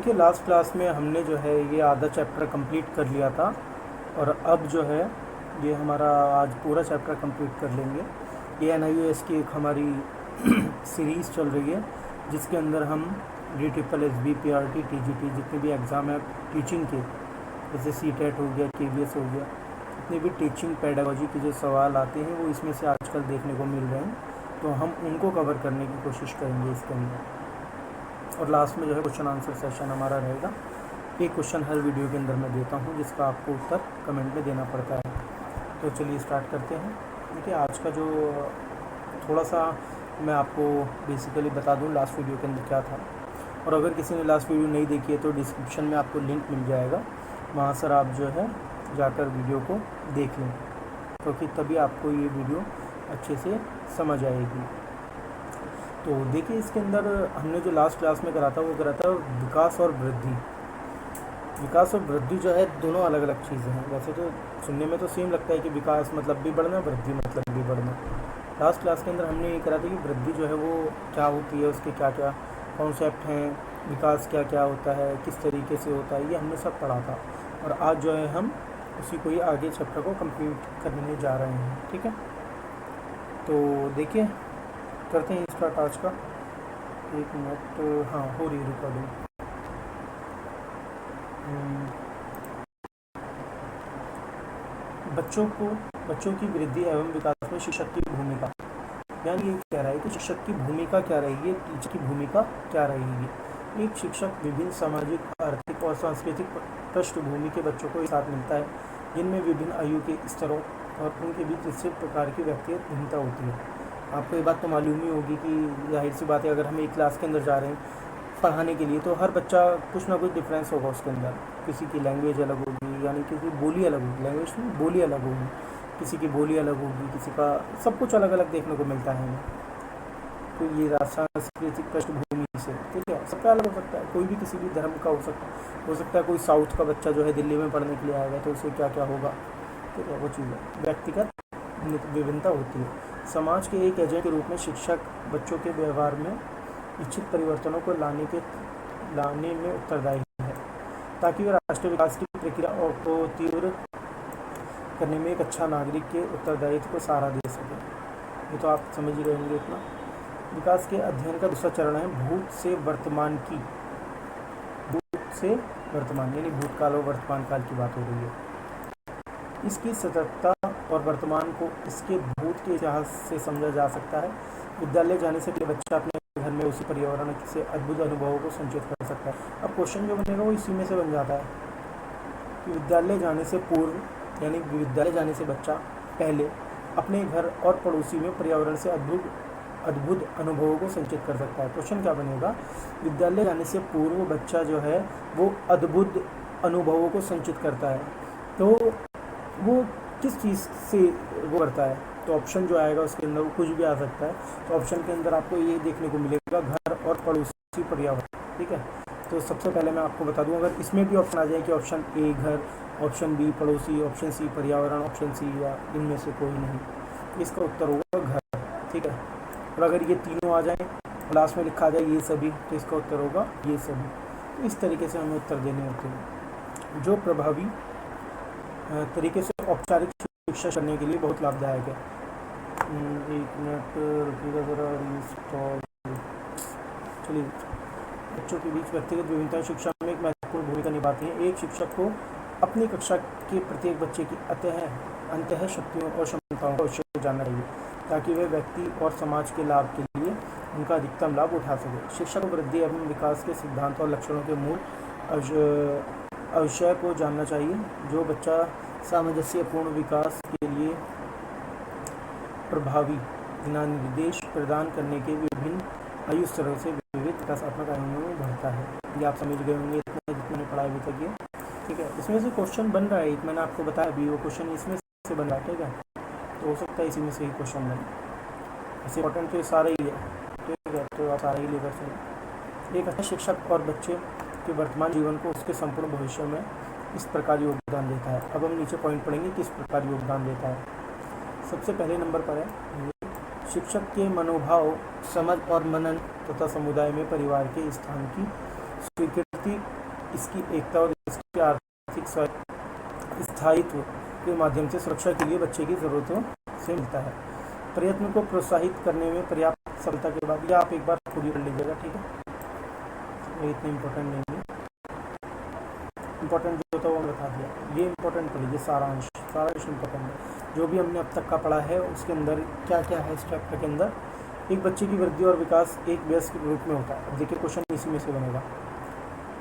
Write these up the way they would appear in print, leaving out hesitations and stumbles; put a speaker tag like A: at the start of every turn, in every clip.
A: देखिए last class में हमने जो है ये आधा चैप्टर कंप्लीट कर लिया था, और अब जो है ये हमारा आज पूरा चैप्टर कंप्लीट कर लेंगे। ये NIOS की एक हमारी सीरीज़ चल रही है, जिसके अंदर हम DSSB, PRT, TGT जितने भी एग्ज़ाम है टीचिंग के, जैसे CTET हो गया, KVS हो गया, जितने भी टीचिंग पेडागोजी के जो सवाल आते हैं वो इसमें से आजकल देखने को मिल रहे हैं, तो हम उनको कवर करने की कोशिश करेंगे इसके अंदर। और लास्ट में जो है क्वेश्चन आंसर सेशन हमारा रहेगा। एक क्वेश्चन हर वीडियो के अंदर मैं देता हूँ, जिसका आपको उत्तर कमेंट में देना पड़ता है। तो चलिए स्टार्ट करते हैं। देखिए आज का जो थोड़ा सा मैं आपको बेसिकली बता दूँ लास्ट वीडियो के अंदर क्या था, और अगर किसी ने लास्ट वीडियो नहीं देखी है तो डिस्क्रिप्शन में आपको लिंक मिल जाएगा, वहाँ सर आप जो है जाकर वीडियो को देख लें, क्योंकि तभी आपको ये वीडियो अच्छे से समझ आएगी। तो देखिए इसके अंदर हमने जो लास्ट क्लास में करा था वो करा था विकास और वृद्धि। विकास और वृद्धि जो है दोनों अलग अलग चीज़ें हैं। वैसे तो सुनने में तो सेम लगता है कि विकास मतलब भी बढ़ना, वृद्धि मतलब भी बढ़ना। लास्ट क्लास के अंदर हमने ये करा था कि वृद्धि जो है वो क्या होती है, उसके क्या क्या कॉन्सेप्ट हैं, विकास क्या क्या होता है, किस तरीके से होता है, ये हमने सब पढ़ा था। और आज जो है हम उसी को ही आगे चैप्टर को कंप्लीट करने जा रहे हैं। ठीक है, तो देखिए करते हैं स्टार्ट आज का। 1 मिनट, हाँ हो रही रिकॉर्डिंग। बच्चों की वृद्धि एवं विकास में शिक्षक की भूमिका, यानी ये कह रहा है कि शिक्षक की भूमिका क्या रहेगी, टीचर की भूमिका क्या रहेगी। एक शिक्षक विभिन्न सामाजिक, आर्थिक और सांस्कृतिक पृष्ठभूमि के बच्चों को एक साथ मिलता है, जिनमें विभिन्न आयु के स्तरों और उनके बीच निश्चित प्रकार की व्यक्तिगत भिन्नता होती है। आपको ये बात तो मालूम ही होगी कि जाहिर सी बात है, अगर हम एक क्लास के अंदर जा रहे हैं पढ़ाने के लिए, तो हर बच्चा कुछ ना कुछ डिफरेंस होगा उसके अंदर। किसी की लैंग्वेज अलग होगी, यानी किसी की बोली अलग होगी, लैंग्वेज में बोली अलग होगी, किसी की बोली अलग होगी, किसी का सब कुछ अलग अलग देखने को मिलता है हमें। तो ये सांस्कृतिक पृष्ठभूमि से, ठीक है, सबका अलग हो सकता है। कोई भी किसी भी धर्म का हो सकता है। कोई साउथ का बच्चा जो है दिल्ली में पढ़ने के लिए आएगा, तो उसे क्या क्या होगा, ठीक है, वो चीज़ है। व्यक्तिगत विभिन्नता होती है। समाज के एक एजेंट के रूप में शिक्षक बच्चों के व्यवहार में इच्छित परिवर्तनों को लाने में उत्तरदायी है, ताकि वे राष्ट्रीय विकास की प्रक्रिया को तीव्र करने में एक अच्छा नागरिक के उत्तरदायित्व को सहारा दे सके। ये तो आप समझ ही रहेंगे इतना। विकास के अध्ययन का दूसरा चरण है भूत से वर्तमान की, भूत से वर्तमान यानी भूतकाल और वर्तमान काल की बात हो रही है। इसकी सततता और वर्तमान को इसके भूत के इतिहास से समझा जा सकता है। विद्यालय जाने से पहले बच्चा अपने घर में उसी पर्यावरण से अद्भुत अनुभवों को संचित कर सकता है। अब क्वेश्चन जो बनेगा वो इसी में से बन जाता है कि विद्यालय जाने से पूर्व, यानी विद्यालय जाने से बच्चा पहले अपने घर और पड़ोसी में पर्यावरण से अद्भुत अनुभवों को संचित कर सकता है। क्वेश्चन क्या बनेगा, विद्यालय जाने से पूर्व बच्चा जो है वो अद्भुत अनुभवों को संचित करता है, तो वो किस चीज़ से वो करता है। तो ऑप्शन जो आएगा उसके अंदर वो कुछ भी आ सकता है। तो ऑप्शन के अंदर आपको ये देखने को मिलेगा घर और पड़ोसी पर्यावरण, ठीक है। तो सबसे पहले मैं आपको बता दूं, अगर इसमें भी ऑप्शन आ जाए कि ऑप्शन ए घर, ऑप्शन बी पड़ोसी, ऑप्शन सी पर्यावरण, ऑप्शन सी या इनमें से कोई नहीं, इसका उत्तर होगा घर, ठीक है। और अगर ये तीनों आ जाए, लास्ट में लिखा आ जाए ये सभी, तो इसका उत्तर होगा ये सभी। तो इस तरीके से हमें उत्तर देने होते हैं, जो प्रभावी तरीके से औपचारिक शिक्षा करने के लिए बहुत लाभदायक है। 1 मिनट रुकिएगा ज़रा, चलिए। बच्चों के बीच व्यक्तिगत विभिन्नताएं शिक्षा में एक महत्वपूर्ण भूमिका निभाती हैं। एक शिक्षक को अपनी कक्षा के प्रत्येक बच्चे की अंतः शक्तियों और क्षमताओं का अवश्य जानना चाहिए, ताकि वे व्यक्ति और समाज के लाभ के लिए उनका अधिकतम लाभ उठा सके। शिक्षक को वृद्धि एवं विकास के सिद्धांत और लक्षणों के मूल अवश्य को जानना चाहिए, जो बच्चा सामंजस्यपूर्ण विकास के लिए प्रभावी निर्देश प्रदान करने के विभिन्न आयु स्तरों से विविध विकासात्मक आयामों में बढ़ता है। ये आप समझ गए होंगे इतना जितना मैंने पढ़ाया अभी तक ये, ठीक है। इसमें से क्वेश्चन बन रहा है, एक मैंने आपको बताया अभी, वो क्वेश्चन इसमें से बन रहा है, ठीक है। तो हो सकता है इसी में से ही क्वेश्चन बने। ऐसे इंपॉर्टेंट तो सारा ही है, ठीक है, तो आप सारा ही लेकर चलें। एक अच्छा शिक्षक और बच्चे के वर्तमान जीवन को उसके संपूर्ण भविष्य में इस प्रकार योगदान देता है। अब हम नीचे पॉइंट पढ़ेंगे किस प्रकार योगदान देता है। सबसे पहले नंबर पर है शिक्षक के मनोभाव, समझ और मनन तथा समुदाय में परिवार के स्थान की स्वीकृति व्यक्ति इसकी एकता और इसके आर्थिक स्थायित्व के माध्यम से सुरक्षा के लिए बच्चे की ज़रूरतों से मिलता है। प्रयत्न को प्रोत्साहित करने में पर्याप्त सफलता के बाद, या आप एक बार खुद ही पढ़ लीजिएगा, ठीक है, ये इतना इम्पोर्टेंट नहीं है। इम्पोर्टेंट जो था वो बता दिया, ये इम्पोर्टेंट पढ़ लीजिए, सारांश इम्पोर्टेंट है। जो भी हमने अब तक का पढ़ा है उसके अंदर क्या क्या है इस चैप्टर के अंदर। एक बच्चे की वृद्धि और विकास एक वयस्क के रूप में होता है। अब देखिए क्वेश्चन इसी में से बनेगा,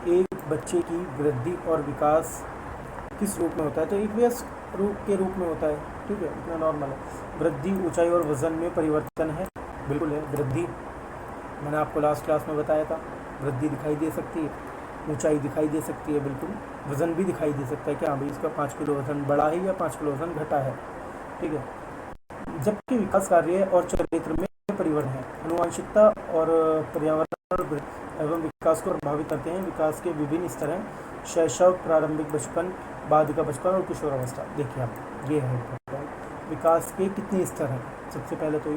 A: एक बच्चे की वृद्धि और विकास किस रूप में होता है, तो एक वयस्क के रूप में होता है, ठीक है, इतना नॉर्मल है। वृद्धि ऊंचाई और वजन में परिवर्तन है, बिल्कुल है। वृद्धि मैंने आपको लास्ट क्लास में बताया था, वृद्धि दिखाई दे सकती है, ऊंचाई दिखाई दे सकती है, बिल्कुल। वज़न भी दिखाई दे सकता है कि हाँ भाई इसका 5 किलो वज़न बढ़ा है या 5 किलो वज़न घटा है, ठीक है। जबकि विकास कार्य और चरित्र में परिवर्तन है। आनुवंशिकता और पर्यावरण एवं विकास को प्रभावित करते हैं। विकास के विभिन्न स्तर हैं, शैशव, प्रारंभिक बचपन, बालिका बचपन और किशोरावस्था। देखिए आप, ये है विकास के कितने स्तर हैं। सबसे पहले तो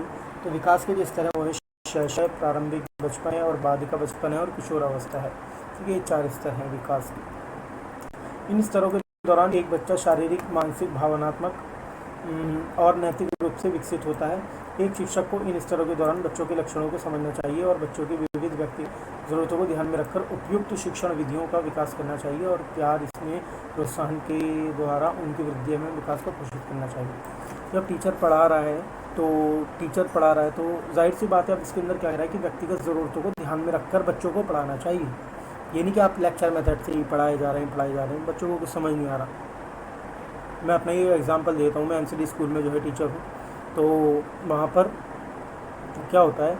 A: विकास के जो स्तर हैं वो है शैशव, प्रारंभिक बचपन है और बालिका बचपन है और किशोरावस्था है, ठीक है। ये 4 स्तर हैं विकास के। इन स्तरों के दौरान एक बच्चा शारीरिक, मानसिक, भावनात्मक और नैतिक रूप से विकसित होता है। एक शिक्षक को इन स्तरों के दौरान बच्चों के लक्षणों को समझना चाहिए और बच्चों की विविध व्यक्तिगत जरूरतों को ध्यान में रखकर उपयुक्त शिक्षण विधियों का विकास करना चाहिए और प्यार, इसमें प्रोत्साहन के द्वारा उनकी वृद्धि में विकास को प्रोत्साहित करना चाहिए। जब टीचर पढ़ा रहा है तो जाहिर सी बात है, अब इसके अंदर क्या कह रहा है कि व्यक्तिगत ज़रूरतों को ध्यान में रखकर बच्चों को पढ़ाना चाहिए। ये नहीं कि आप लेक्चर मेथड से ही पढ़ाए जा रहे हैं, बच्चों को कुछ समझ नहीं आ रहा। मैं अपना ही एग्जांपल देता हूँ। मैं एमसीडी स्कूल में जो है टीचर हूँ, तो वहाँ पर क्या होता है,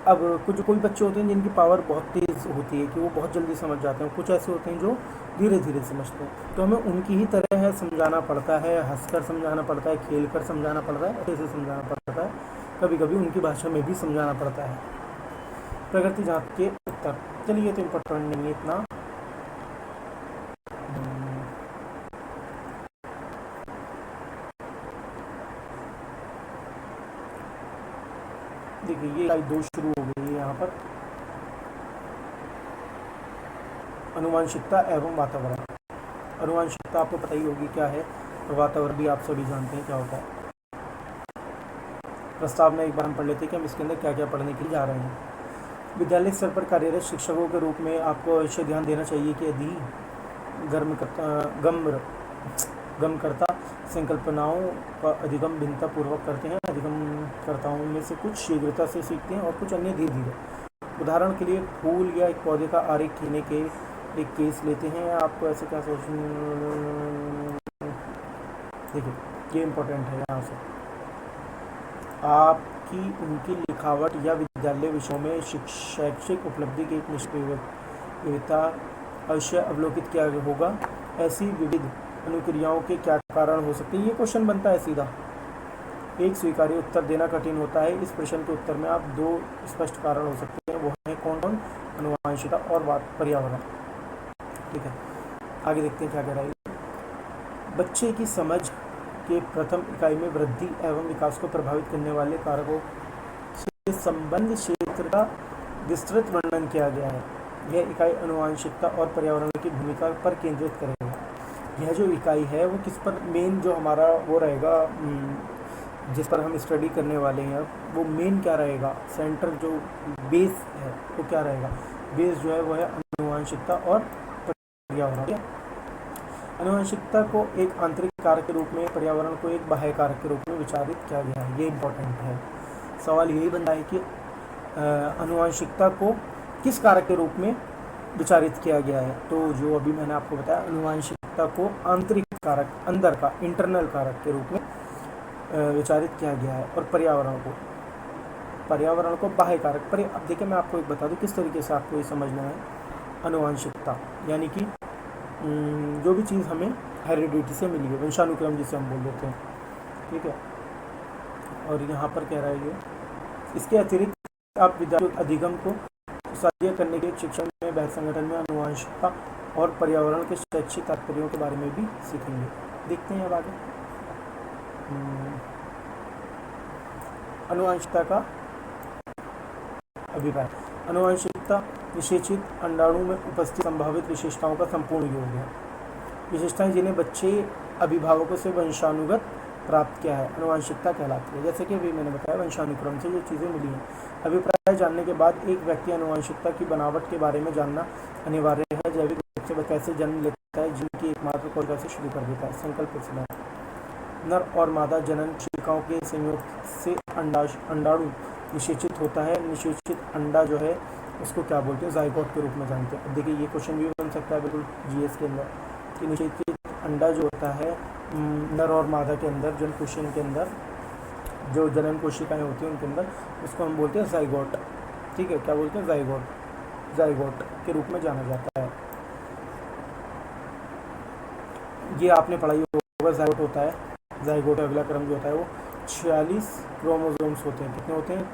A: अब कोई बच्चे होते हैं जिनकी पावर बहुत तेज़ होती है कि वो बहुत जल्दी समझ जाते हैं, कुछ ऐसे होते हैं जो धीरे धीरे समझते हैं। तो हमें उनकी ही तरह है समझाना पड़ता है, हंसकर समझाना पड़ता है, खेल कर समझाना पड़ता है, ऐसे समझाना पड़ता है, कभी कभी उनकी भाषा में भी समझाना पड़ता है। प्रगति जांच के उत्तर, चलिए तो इम्पोर्टेंट नहीं है इतना। देखिए ये इकाई 2 शुरू हो गई है यहाँ पर, आनुवंशिकता एवं वातावरण। आनुवंशिकता आपको पता ही होगी क्या है, और वातावरण भी आप सभी जानते हैं क्या होता है। प्रस्ताव में एक बार हम पढ़ लेते हैं कि हम इसके अंदर क्या क्या पढ़ने के लिए जा रहे हैं। विद्यालय स्तर पर कार्यरत शिक्षकों के रूप में आपको अवश्य ध्यान देना चाहिए कि यदि गमकर्ता संकल्पनाओं का अधिगम भिन्नता पूर्वक करते हैं। अधिगमकर्ताओं में से कुछ शीघ्रता से सीखते हैं और कुछ अन्य धीरे धीरे। उदाहरण के लिए फूल या एक पौधे का आरेख खींचने के एक केस लेते हैं। आपको ऐसे क्या सोचना, देखिए ये इम्पोर्टेंट है। यहाँ से आपकी उनकी लिखावट या विद्यालय विषयों में शैक्षिक उपलब्धि की एक निश्चित विविधता अवश्य अवलोकित किया होगा। ऐसी विविध अनुक्रियाओं के क्या कारण हो सकते हैं, ये क्वेश्चन बनता है सीधा। एक स्वीकार्य उत्तर देना कठिन होता है। इस प्रश्न के उत्तर में आप 2 स्पष्ट कारण हो सकते हैं, वो है कौन कौन, आनुवंशिकता और पर्यावरण, ठीक है। आगे देखते हैं क्या कह रहा है। बच्चे की समझ के प्रथम इकाई में वृद्धि एवं विकास को प्रभावित करने वाले कारकों से संबंध क्षेत्र का विस्तृत वर्णन किया गया है। यह इकाई आनुवंशिकता और पर्यावरण की भूमिका पर केंद्रित करेगा। यह जो इकाई है वो किस पर मेन जो हमारा वो रहेगा, जिस पर हम स्टडी करने वाले हैं, वो मेन क्या रहेगा, सेंटर जो बेस है वो क्या रहेगा, बेस जो है वो है आनुवंशिकता और पर्यावरण। आनुवंशिकता को एक आंतरिक कारक के रूप में, पर्यावरण को एक बाह्य कारक के रूप में विचारित किया गया है। ये इम्पोर्टेंट है। सवाल यही बनता है कि आनुवंशिकता को किस कारक के रूप में विचारित किया गया है। तो जो अभी मैंने आपको बताया, आनुवंशिकता को आंतरिक कारक, अंदर का इंटरनल कारक के रूप में विचारित किया गया है, और पर्यावरण को बाह्य कारक पर। अब देखिए मैं आपको एक बता दूं किस तरीके से आपको ये समझना है। आनुवंशिकता यानी कि जो भी चीज़ हमें हेरिडिटी से मिली है, वंशानुक्रम जिसे हम बोल देते हैं, ठीक है। और यहाँ पर कह रहा है ये, इसके अतिरिक्त आप विद्यार्थी अधिगम को साध्य करने के शिक्षण में, बहस संगठन में आनुवंशिकता और पर्यावरण के शैक्षिक तात्पर्यों के बारे में भी सीखेंगे। देखते हैं अब आगे। आनुवंशिकता का अभिप्राय। आनुवंशिकता निषेचित अंडाणु में उपस्थित संभावित विशेषताओं का संपूर्ण योग है। विशेषताएं जिन्हें बच्चे अभिभावकों से वंशानुगत प्राप्त किया है आनुवंशिकता कहलाती है। जैसे कि अभी मैंने बताया, वंशानुक्रम से जो चीज़ें मिली हैं। अभिप्राय जानने के बाद एक व्यक्ति आनुवंशिकता की बनावट के बारे में जानना अनिवार्य है। जैविक रूप से वह कैसे जन्म लेता है, जिनकी एकमात्र कोशिका से शुरू कर देता है। संकल्प सिद्धांत। नर और मादा जनन कोशिकाओं के संयोग से अंडाणु निषेचित होता है। निषेचित अंडा जो है उसको क्या बोलते हैं, जाइगोट के रूप में जानते हैं। अब देखिए ये क्वेश्चन भी बन सकता है बिल्कुल जीएस के अंदर कि निषेचित अंडा जो होता है नर और मादा के अंदर, जन कोशिका के अंदर जो जनन कोशिकाएं होती हैं उनके अंदर, उसको हम बोलते हैं जाइगोट। ठीक है, क्या बोलते हैं, जाइगोट। जाइगोट के रूप में जाना जाता है। ये आपने पढ़ाई होगा, जाइगोट होता है। जाइगोट का अगला क्रम जो होता है वो 46 क्रोमोसोम्स होते हैं। कितने होते हैं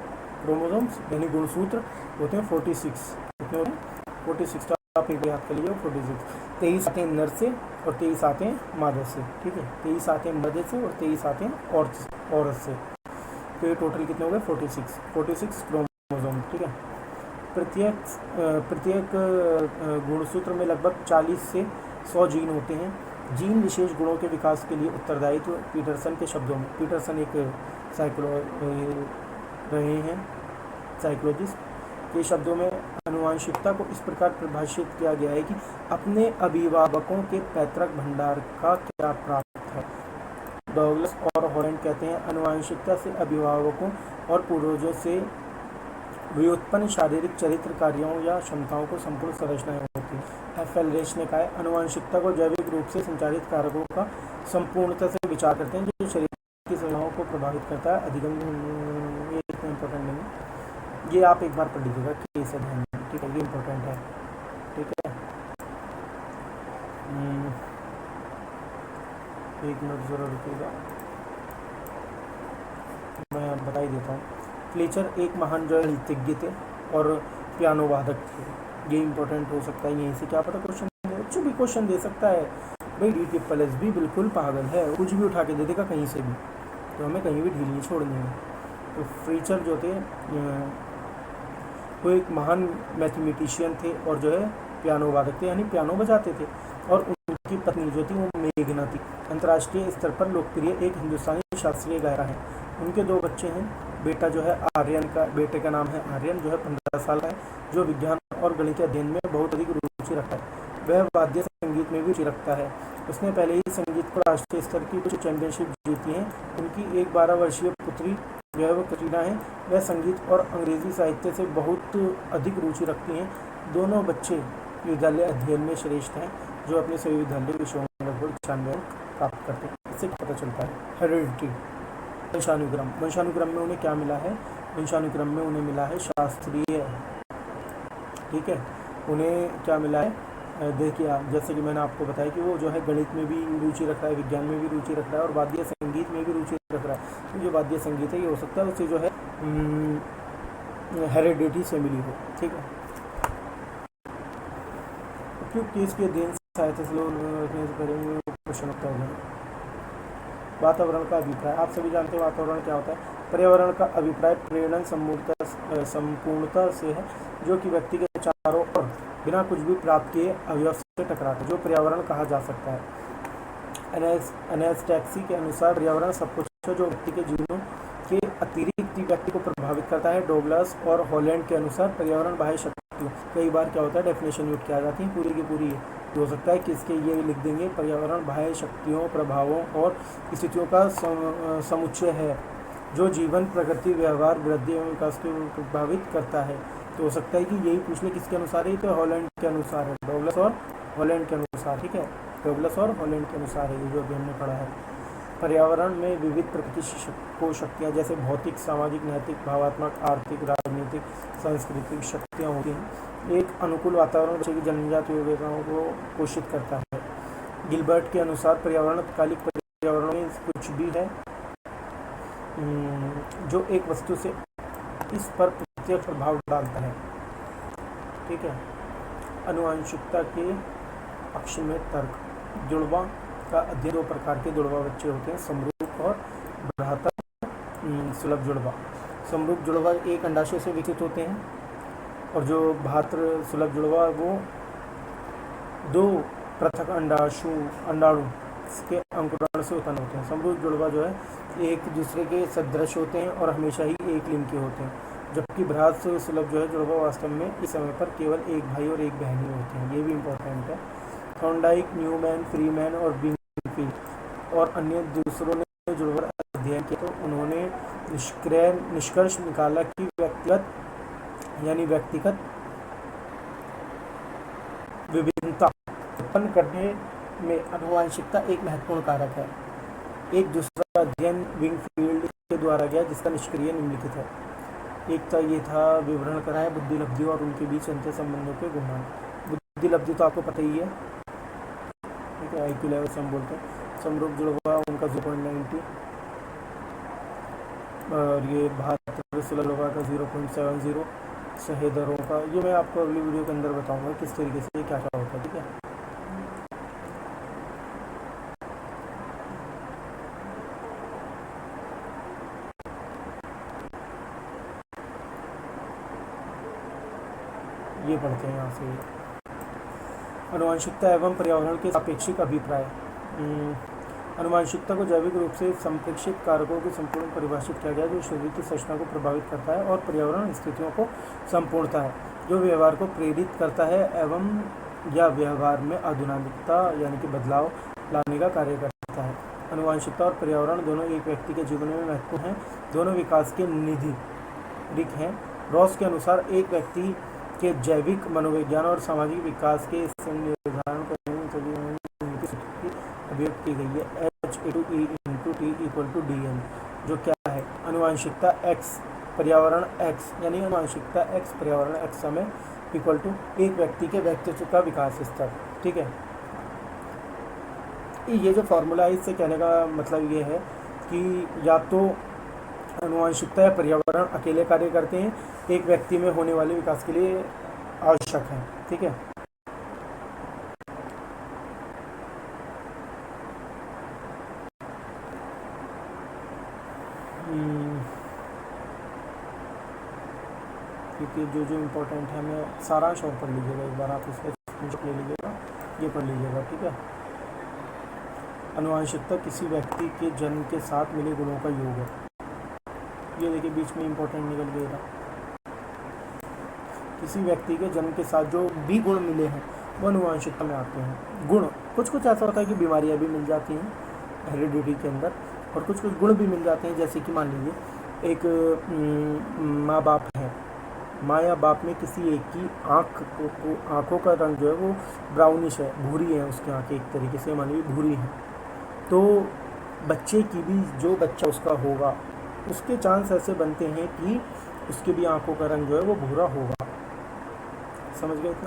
A: क्रोमोसोम्स, यानी गुणसूत्र होते हैं 46। कितने होते हैं 46। तो आप एक याद कर लीजिए 46। 23 आते हैं नर से और 23 आते हैं मादा से। ठीक है, 23 आते हैं मर्द से और 23 आते हैं औरत से। तो ये टोटल कितने हो गए 46 क्रोमोसोम। ठीक है, प्रत्येक गुणसूत्र में लगभग 40 से 100 जीन होते हैं। जीन विशेष गुणों के विकास के लिए उत्तरदायित्व पीटरसन के शब्दों में, पीटरसन एक साइकोलॉजिस्ट के शब्दों में आनुवंशिकता को इस प्रकार परिभाषित किया गया है कि अपने अभिभावकों के पैतृक भंडार का क्या प्राप्त है। डॉगलस और हॉलैंड कहते हैं आनुवंशिकता से अभिभावकों और पूर्वजों से व्युत्पन्न शारीरिक चरित्र कार्यों या क्षमताओं को संपूर्ण संरचनाएं होती हैं। एफ.एल. रेश ने कहा है आनुवंशिकता को जैविक रूप से संचालित कारकों का संपूर्णता से विचार करते हैं जो शरीर की संरचनाओं को प्रभावित करता है। अधिगम ये इतना इम्पोर्टेंट नहीं है, ये आप एक बार पढ़ लीजिएगा केस अध्ययन में। ठीक है, ये इम्पोर्टेंट है। ठीक है, एक मिनट ज़रा रुकिएगा, मैं बता ही देता हूँ। फ्लेचर एक महान जो साहित्यज्ञ थे और पियानो वादक थे। ये इंपॉर्टेंट हो सकता है, यहीं से क्या पता क्वेश्चन कुछ भी क्वेश्चन दे सकता है भाई। DTFLS भी बिल्कुल पागल है, कुछ भी उठा के दे देगा कहीं से भी, तो हमें कहीं भी ढील नहीं छोड़नी है। तो फ्लेचर जो थे वो एक महान मैथमेटिशियन थे और जो है पियानो वादक थे, यानी पियानो बजाते थे। और उनकी पत्नी जो थी वो मेघना थी। अंतर्राष्ट्रीय स्तर पर लोकप्रिय एक हिंदुस्तानी शास्त्रीय गायिका है। उनके 2 बच्चे हैं। बेटा जो है आर्यन का, बेटे का नाम है आर्यन, जो है 15 साल का है, जो विज्ञान और गणित अध्ययन में बहुत अधिक रुचि रखता है। वह वाद्य संगीत में भी रुचि रखता है। उसने पहले ही संगीत को राष्ट्रीय स्तर की कुछ चैंपियनशिप जीती हैं। उनकी एक 12 वर्षीय पुत्री जो है वो कटरीना है। वह संगीत और अंग्रेजी साहित्य से बहुत अधिक रुचि रखती हैं। दोनों बच्चे विद्यालय अध्ययन में श्रेष्ठ हैं, जो अपने सभी विद्यालय विषयों में लगभग 96 अंक प्राप्त करते हैं। इससे पता चलता है हेरिडिटी। वंशानुक्रम में उन्हें क्या मिला है, वंशानुक्रम में उन्हें मिला है शास्त्रीय। ठीक है, उन्हें क्या मिला है, देखिए आप, जैसे कि मैंने आपको बताया कि वो जो है गणित में भी रुचि रख रहा है, विज्ञान में भी रुचि रख रहा है और वाद्य संगीत में भी रुचि रख रहा है। तो जो वाद्य संगीत है ये हो सकता है उसे जो है हेरिडिटी से मिली हो। ठीक है, उपयुक्त केस के अध्ययन सहायता से लोग क्वेश्चन होता है। वातावरण का अभिप्राय, आप सभी जानते हैं वातावरण क्या होता है। पर्यावरण का अभिप्राय प्रेरण संपूर्णता से है, जो कि व्यक्ति के चारों ओर बिना कुछ भी प्राप्त किए अवयव से टकराता है, जो पर्यावरण कहा जा सकता है। एनेस्टैक्सी के अनुसार पर्यावरण सब कुछ है जो व्यक्ति के जीवनों के अतिरिक्त व्यक्ति को प्रभावित करता है। डॉगलस और हॉलैंड के अनुसार पर्यावरण बाह्य शक्तियों, कई बार क्या होता है डेफिनेशन यूज किया जाती है, पूरी की पूरी हो सकता है कि इसके ये लिख देंगे पर्यावरण बाह्य शक्तियों, प्रभावों और स्थितियों का समुच्चय है जो जीवन, प्रकृति, व्यवहार, वृद्धि एवं विकास को प्रभावित करता है। तो हो सकता है कि यही पूछ ले किसके अनुसार है, तो हॉलैंड के अनुसार है, डॉगलस और हॉलैंड के अनुसार। ठीक है, डॉगलस और हॉलैंड के अनुसार है ये जो अभी हमने पढ़ा है। पर्यावरण में विविध प्रकृति को शक्तियाँ जैसे भौतिक, सामाजिक, नैतिक, भावात्मक, आर्थिक, राजनीतिक, सांस्कृतिक शक्तियाँ होती हैं। एक अनुकूल वातावरण बच्चे की जन्मजात योग्यताओं को पोषित करता है। गिलबर्ट के अनुसार पर्यावरण तात्कालिक पर्यावरण में कुछ भी है जो एक वस्तु से इस पर प्रत्यक्ष प्रभाव डालता है। ठीक है, आनुवंशिकता के पक्ष में तर्क। जुड़वा का अध्ययन 2 प्रकार के जुड़वा बच्चे होते हैं, समरूप और भ्रातर सुलभ जुड़वा। समरूप जुड़वा एक अंडाशय से विकसित होते हैं और जो भात्र सुलभ जुड़वा वो दो पृथक अंडाणु के अंकुरण से उत्पन्न होते हैं। समरूप जुड़वा जो है एक दूसरे के सदृश होते हैं और हमेशा ही एक लिंग के होते हैं, जबकि भ्रातृ सुलभ जो है जुड़वा वास्तव में इस समय पर केवल एक भाई और एक बहन ही होते हैं। ये भी इम्पोर्टेंट है। थॉर्नडाइक, न्यूमैन, फ्रीमैन और बिंगफील्ड और अन्य दूसरों ने जुड़वा अध्ययन किया तो उन्होंने निष्कर्ष निकाला कि व्यक्तिगत विभिन्नता उत्पन्न करने में आनुवंशिकता एक महत्वपूर्ण कारक है। एक दूसरा अध्ययन विंगफील्ड के द्वारा गया जिसका निष्क्रिय निम्नलिखित है। एक तो ये था विवरण करा है बुद्धि लब्धि और उनके बीच अंतर संबंधों के गुमान। बुद्धि लब्धि तो आपको पता ही है, ठीक है, IQ लेवल से हम बोलते हैं। समरूप जुड़वा उनका 0.90 और ये भात्र सुलभ का 0.70। सहेदरों का ये मैं आपको अगली वीडियो के अंदर बताऊंगा किस तरीके से क्या क्या होता है, ठीक है। ये पढ़ते हैं यहाँ से। आनुवंशिकता एवं पर्यावरण के सापेक्षिक अभिप्राय। आनुवंशिकता को जैविक रूप से संप्रेक्षित कारकों की संपूर्ण परिभाषित किया गया जो शरीर की संरचना को प्रभावित करता है और पर्यावरण स्थितियों को संपूर्णता है जो व्यवहार को प्रेरित करता है एवं या व्यवहार में आधुनिकता यानी कि बदलाव लाने का कार्य करता है। आनुवंशिकता और पर्यावरण दोनों एक व्यक्ति के जीवन में महत्वपूर्ण हैं, दोनों विकास के निधिरिक हैं। रॉस के अनुसार एक व्यक्ति के जैविक, मनोविज्ञान और सामाजिक विकास के निर्धारण करने में अभिव्यक्त की गई है H/E/T=DN, जो क्या है आनुवंशिकता X पर्यावरण X यानी आनुवंशिकता X पर्यावरण X समय इक्वल टू एक व्यक्ति के व्यक्तित्व का विकास स्तर, ठीक है। ये जो फॉर्मूला है इससे कहने का मतलब ये है कि या तो आनुवंशिकता या पर्यावरण अकेले कार्य करते हैं, एक व्यक्ति में होने वाले विकास के लिए आवश्यक है, ठीक है। क्योंकि जो इम्पोर्टेंट है मैं सारांश और पढ़ लीजिएगा एक बार, आप इसका स्क्रीनशॉट ले लीजिएगा, ये पढ़ लीजिएगा, ठीक है। आनुवंशिकता किसी व्यक्ति के जन्म के साथ मिले गुणों का योग है। ये देखिए बीच में इम्पोर्टेंट निकल गया। किसी व्यक्ति के जन्म के साथ जो भी गुण मिले हैं वो आनुवंशिकता में आते हैं। गुण कुछ ऐसा होता है कि बीमारियां भी मिल जाती हैं हेरिडिटी के अंदर, और कुछ गुण भी मिल जाते हैं, जैसे कि मान लीजिए एक माँ बाप है, माँ या बाप में किसी एक की आँखों का रंग जो है वो ब्राउनिश है, भूरी है, उसकी आँखें एक तरीके से मान लीजिए भूरी हैं, तो बच्चे की भी जो बच्चा उसका होगा उसके चांस ऐसे बनते हैं कि उसके भी आँखों का रंग जो है वो भूरा होगा। समझ गए थे?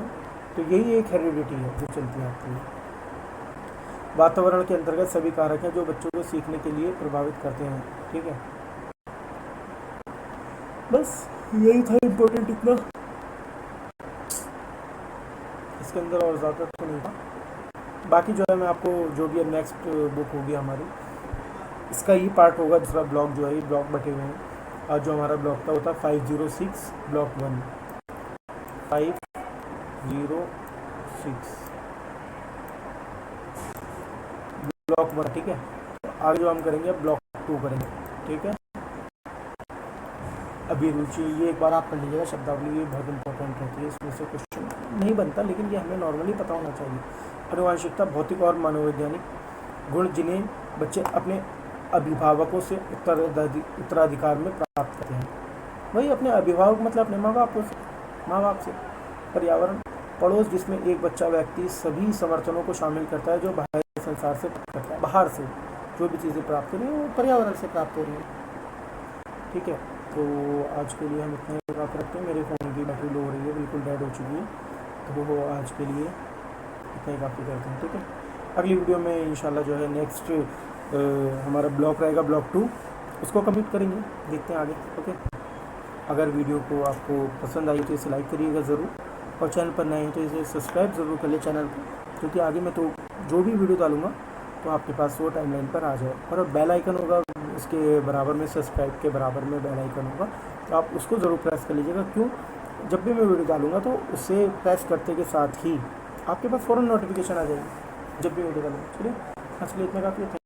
A: तो यही एक हेरिडिटी है जो चलती आती है। वातावरण के अंतर्गत सभी कारक हैं जो बच्चों को सीखने के लिए प्रभावित करते हैं, ठीक है। बस यही था इम्पोर्टेंट, इतना इसके अंदर और ज़्यादा तो नहीं था। बाकी जो है मैं आपको जो भी अब नेक्स्ट बुक होगी हमारी, इसका ही पार्ट होगा, दूसरा ब्लॉक जो है ये ब्लॉक बटे हुए हैं। और जो हमारा ब्लॉक था वो था 506 ब्लॉक 1, 506 ब्लॉक 1, ठीक है। आगे जो हम करेंगे ब्लॉक 2 करेंगे, ठीक है। अभिरुचि ये एक बार आप पढ़ लीजिएगा, शब्दावली ये बहुत इंपॉर्टेंट रहती है, इसमें से क्वेश्चन नहीं बनता लेकिन ये हमें नॉर्मली पता होना चाहिए। आनुवंशिकता भौतिक और मनोवैज्ञानिक गुण जिन्हें बच्चे अपने अभिभावकों से उत्तराधिकार में प्राप्त करते हैं। वही अपने अभिभावक मतलब अपने माँ बाप से। पर्यावरण पड़ोस जिसमें एक बच्चा व्यक्ति सभी समर्थनों को शामिल करता है जो बाहर संसार से प्राप्त करता है। बाहर से जो भी चीज़ें प्राप्त हो रही हैं वो पर्यावरण से प्राप्त हो रही हैं, ठीक है। तो आज के लिए हम इतना ही बात रखते हैं। मेरे फ़ोन की बैटरी लो हो रही है, बिल्कुल डेड हो चुकी है, तो वो आज के लिए इतना ही काफ़ी करते हैं, ठीक है। अगली वीडियो में इंशाल्लाह जो है नेक्स्ट हमारा ब्लॉक रहेगा ब्लॉक 2, उसको कंप्लीट करेंगे, देखते हैं आगे, ओके। अगर वीडियो को आपको पसंद आई तो इसे लाइक करिएगा ज़रूर, और चैनल पर नए हैं तो इसे सब्सक्राइब ज़रूर कर ले चैनल को, क्योंकि आगे मैं तो जो भी वीडियो डालूँगा तो आपके पास वो टाइमलाइन पर आ जाए। और बेल आइकन होगा उसके बराबर में, सब्सक्राइब के बराबर में बेल आइकन होगा, तो आप उसको ज़रूर प्रेस कर लीजिएगा। क्यों? जब भी मैं वीडियो डालूंगा तो उसे प्रेस करते के साथ ही आपके पास फ़ौरन नोटिफिकेशन आ जाएगी जब भी वीडियो डालूंगा। चलिए आज के लिए इतना काफ़ी है।